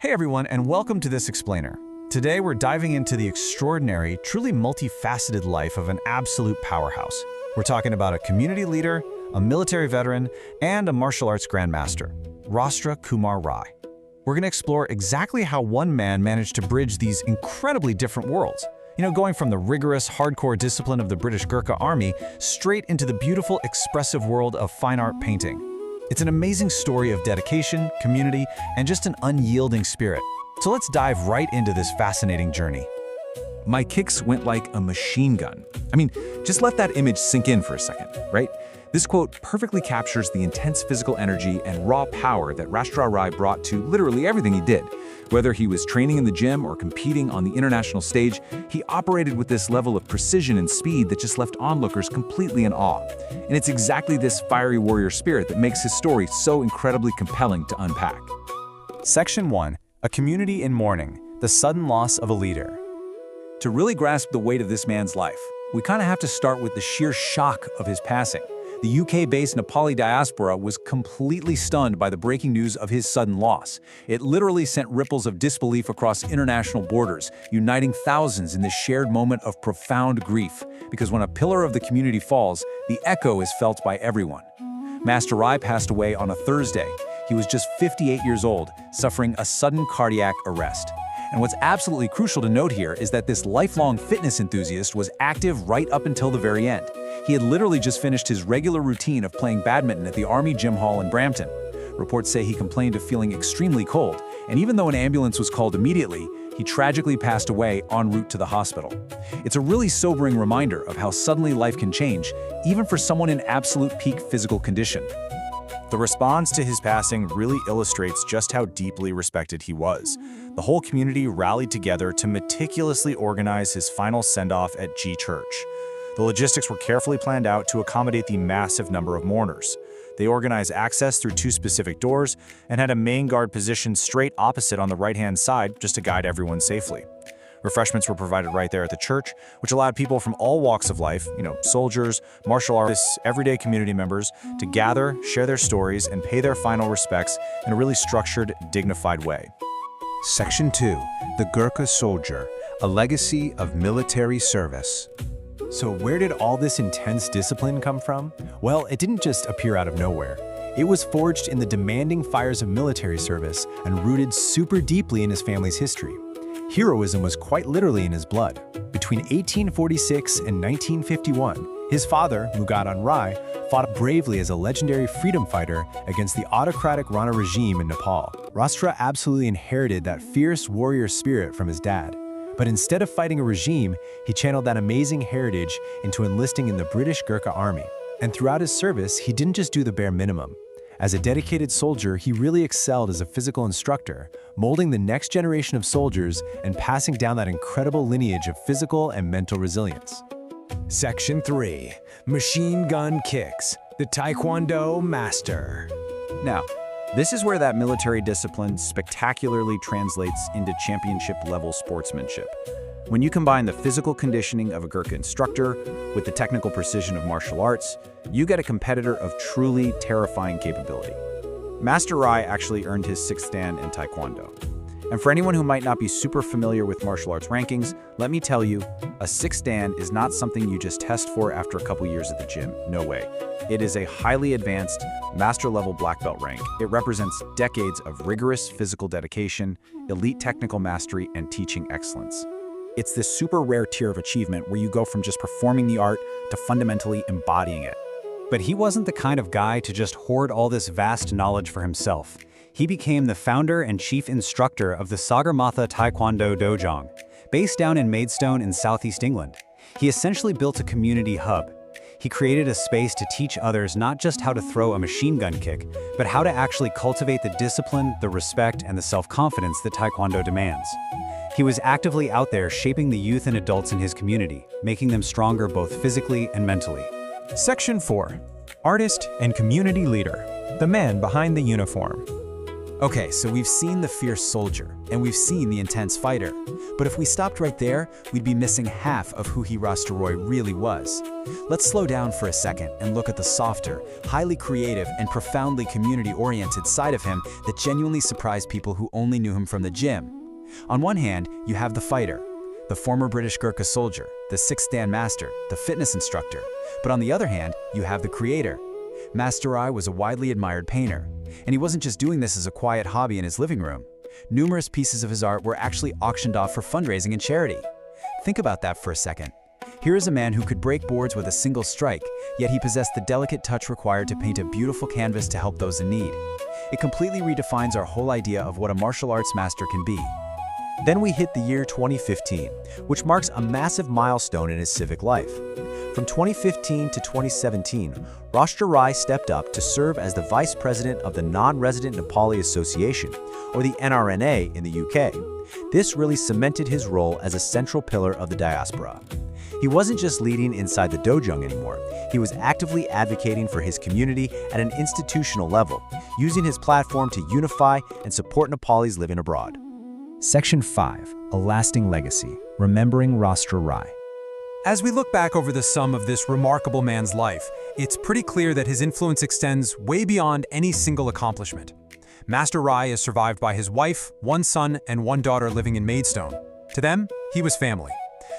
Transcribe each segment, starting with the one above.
Hey everyone, and welcome to this explainer. Today we're diving into the extraordinary, truly multifaceted life of an absolute powerhouse. We're talking about a community leader, a military veteran, and a martial arts grandmaster, Rastra Kumar Rai. We're going to explore exactly how one man managed to bridge these incredibly different worlds. Going from the rigorous, hardcore discipline of the British Gurkha army straight into the beautiful, expressive world of fine art painting. It's an amazing story of dedication, community, and just an unyielding spirit. So let's dive right into this fascinating journey. My kicks went like a machine gun. Just let that image sink in for a second, right? This quote perfectly captures the intense physical energy and raw power that Rastra Rai brought to literally everything he did. Whether he was training in the gym or competing on the international stage, he operated with this level of precision and speed that just left onlookers completely in awe. And it's exactly this fiery warrior spirit that makes his story so incredibly compelling to unpack. Section 1. A community in mourning, the sudden loss of a leader. To really grasp the weight of this man's life, we kind of have to start with the sheer shock of his passing. The UK-based Nepali diaspora was completely stunned by the breaking news of his sudden loss. It literally sent ripples of disbelief across international borders, uniting thousands in this shared moment of profound grief. Because when a pillar of the community falls, the echo is felt by everyone. Master Rai passed away on a Thursday. He was just 58 years old, suffering a sudden cardiac arrest. And what's absolutely crucial to note here is that this lifelong fitness enthusiast was active right up until the very end. He had literally just finished his regular routine of playing badminton at the Army Gym Hall in Brampton. Reports say he complained of feeling extremely cold, and even though an ambulance was called immediately, he tragically passed away en route to the hospital. It's a really sobering reminder of how suddenly life can change, even for someone in absolute peak physical condition. The response to his passing really illustrates just how deeply respected he was. The whole community rallied together to meticulously organize his final send-off at G Church. The logistics were carefully planned out to accommodate the massive number of mourners. They organized access through two specific doors and had a main guard positioned straight opposite on the right-hand side just to guide everyone safely. Refreshments were provided right there at the church, which allowed people from all walks of life, soldiers, martial artists, everyday community members, to gather, share their stories, and pay their final respects in a really structured, dignified way. Section 2. The Gurkha Soldier, a legacy of military service. So where did all this intense discipline come from? Well, it didn't just appear out of nowhere. It was forged in the demanding fires of military service and rooted super deeply in his family's history. Heroism was quite literally in his blood. Between 1846 and 1951, his father, Mugadan Rai, fought bravely as a legendary freedom fighter against the autocratic Rana regime in Nepal. Rastra absolutely inherited that fierce warrior spirit from his dad. But instead of fighting a regime, he channeled that amazing heritage into enlisting in the British Gurkha army. And throughout his service, he didn't just do the bare minimum. As a dedicated soldier, he really excelled as a physical instructor, molding the next generation of soldiers and passing down that incredible lineage of physical and mental resilience. Section 3. Machine Gun Kicks, the Taekwondo Master. Now, this is where that military discipline spectacularly translates into championship-level sportsmanship. When you combine the physical conditioning of a Gurkha instructor with the technical precision of martial arts, you get a competitor of truly terrifying capability. Master Rai actually earned his 6th dan in Taekwondo. And for anyone who might not be super familiar with martial arts rankings, let me tell you, a 6th dan is not something you just test for after a couple years at the gym. No way. It is a highly advanced, master-level black belt rank. It represents decades of rigorous physical dedication, elite technical mastery, and teaching excellence. It's this super rare tier of achievement where you go from just performing the art to fundamentally embodying it. But he wasn't the kind of guy to just hoard all this vast knowledge for himself. He became the founder and chief instructor of the Sagarmatha Taekwondo Dojang, based down in Maidstone in southeast England. He essentially built a community hub. He created a space to teach others not just how to throw a machine gun kick, but how to actually cultivate the discipline, the respect, and the self-confidence that Taekwondo demands. He was actively out there shaping the youth and adults in his community, making them stronger both physically and mentally. Section 4. Artist and community leader, the man behind the uniform. Okay, so we've seen the fierce soldier, and we've seen the intense fighter. But if we stopped right there, we'd be missing half of who Rastra Roy really was. Let's slow down for a second and look at the softer, highly creative, and profoundly community-oriented side of him that genuinely surprised people who only knew him from the gym. On one hand, you have the fighter, the former British Gurkha soldier, the 6th Dan Master, the fitness instructor. But on the other hand, you have the creator. Master Rai was a widely admired painter, and he wasn't just doing this as a quiet hobby in his living room. Numerous pieces of his art were actually auctioned off for fundraising and charity. Think about that for a second. Here is a man who could break boards with a single strike, yet he possessed the delicate touch required to paint a beautiful canvas to help those in need. It completely redefines our whole idea of what a martial arts master can be. Then we hit the year 2015, which marks a massive milestone in his civic life. From 2015 to 2017, Rastra Rai stepped up to serve as the Vice President of the Non-Resident Nepali Association, or the NRNA in the UK. This really cemented his role as a central pillar of the diaspora. He wasn't just leading inside the Dojang anymore, he was actively advocating for his community at an institutional level, using his platform to unify and support Nepalis living abroad. Section 5. A Lasting Legacy. Remembering Rastra Rai. As we look back over the sum of this remarkable man's life, it's pretty clear that his influence extends way beyond any single accomplishment. Master Rai is survived by his wife, one son, and one daughter living in Maidstone. To them, he was family.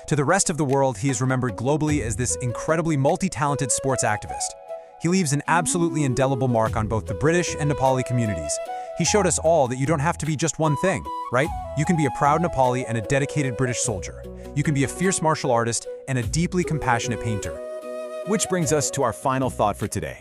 To the rest of the world, he is remembered globally as this incredibly multi-talented sports activist. He leaves an absolutely indelible mark on both the British and Nepali communities. He showed us all that you don't have to be just one thing, right? You can be a proud Nepali and a dedicated British soldier. You can be a fierce martial artist and a deeply compassionate painter. Which brings us to our final thought for today.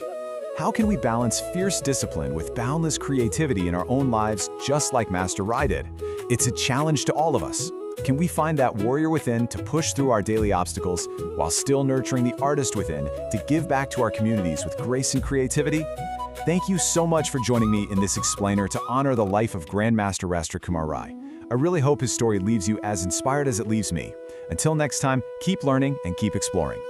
How can we balance fierce discipline with boundless creativity in our own lives just like Master Rai did? It's a challenge to all of us. Can we find that warrior within to push through our daily obstacles while still nurturing the artist within to give back to our communities with grace and creativity? Thank you so much for joining me in this explainer to honor the life of Grandmaster Rastra Kumar Rai. I really hope his story leaves you as inspired as it leaves me. Until next time, keep learning and keep exploring.